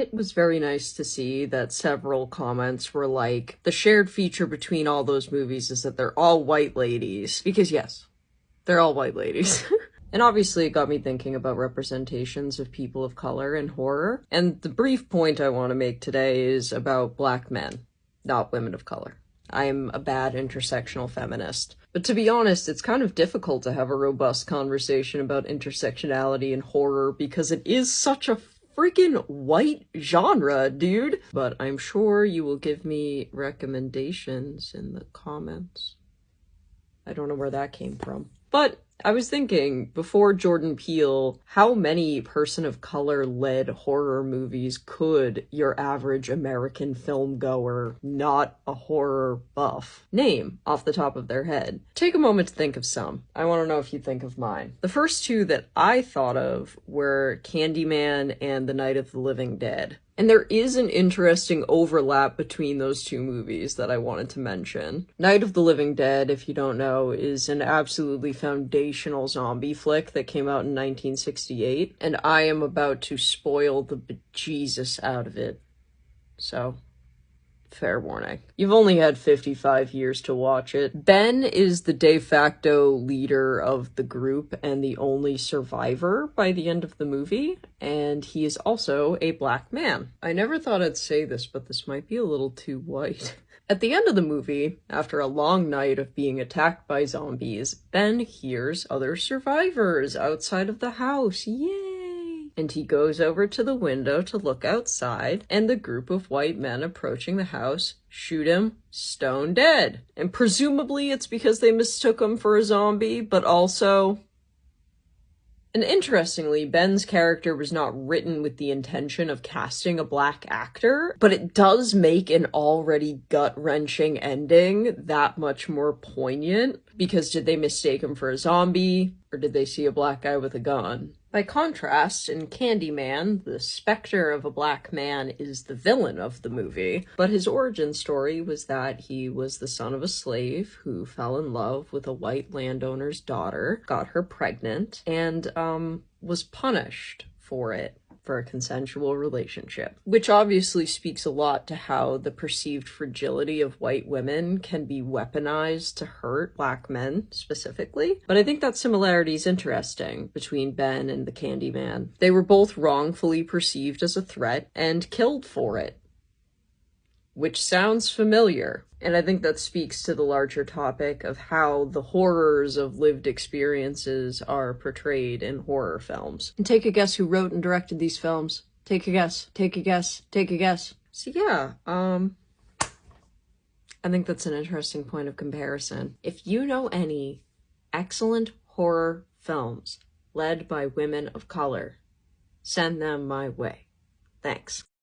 It was very nice to see that several comments were like, the shared feature between all those movies is that they're all white ladies. Because yes, they're all white ladies. And obviously it got me thinking about representations of people of color in horror. And the brief point I want to make today is about black men, not women of color. I'm a bad intersectional feminist. But to be honest, it's kind of difficult to have a robust conversation about intersectionality in horror because it is such a freaking white genre, dude. But I'm sure you will give me recommendations in the comments. I don't know where that came from. But I was thinking, before Jordan Peele, how many person of color-led horror movies could your average American film goer, not a horror buff, name off the top of their head? Take a moment to think of some. I want to know if you think of mine. The first two that I thought of were Candyman and The Night of the Living Dead. And there is an interesting overlap between those two movies that I wanted to mention. Night of the Living Dead, if you don't know, is an absolutely foundational zombie flick that came out in 1968, and I am about to spoil the bejesus out of it. So, fair warning. You've only had 55 years to watch it. Ben is the de facto leader of the group and the only survivor by the end of the movie, and he is also a black man. I never thought I'd say this, but this might be a little too white. At the end of the movie, after a long night of being attacked by zombies, Ben hears other survivors outside of the house. Yay! And he goes over to the window to look outside, and the group of white men approaching the house shoot him stone dead. And presumably it's because they mistook him for a zombie, but also... And interestingly, Ben's character was not written with the intention of casting a black actor, but it does make an already gut-wrenching ending that much more poignant, because did they mistake him for a zombie, or did they see a black guy with a gun? By contrast, in Candyman, the specter of a black man is the villain of the movie, but his origin story was that he was the son of a slave who fell in love with a white landowner's daughter, got her pregnant, and was punished for it, for a consensual relationship. Which obviously speaks a lot to how the perceived fragility of white women can be weaponized to hurt black men specifically. But I think that similarity is interesting between Ben and the Candyman. They were both wrongfully perceived as a threat and killed for it. Which sounds familiar. And I think that speaks to the larger topic of how the horrors of lived experiences are portrayed in horror films. And take a guess who wrote and directed these films. Take a guess, take a guess, take a guess. So yeah, I think that's an interesting point of comparison. If you know any excellent horror films led by women of color, send them my way. Thanks.